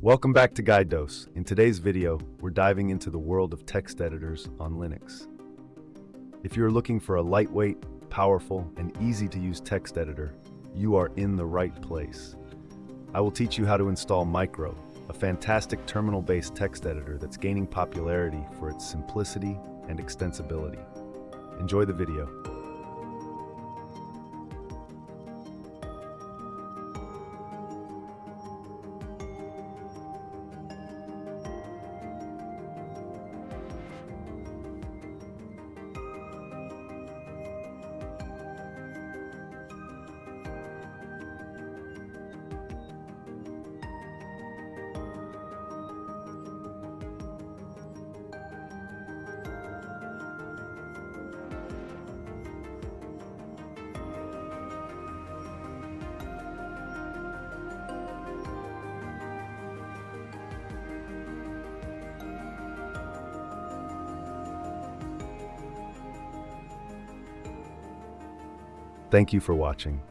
Welcome back to Guide Dose. In today's video, we're diving into the world of text editors on Linux. If you're looking for a lightweight, powerful, and easy-to-use text editor, you are in the right place. I will teach you how to install Micro, a fantastic terminal-based text editor that's gaining popularity for its simplicity and extensibility. Enjoy the video. Thank you for watching.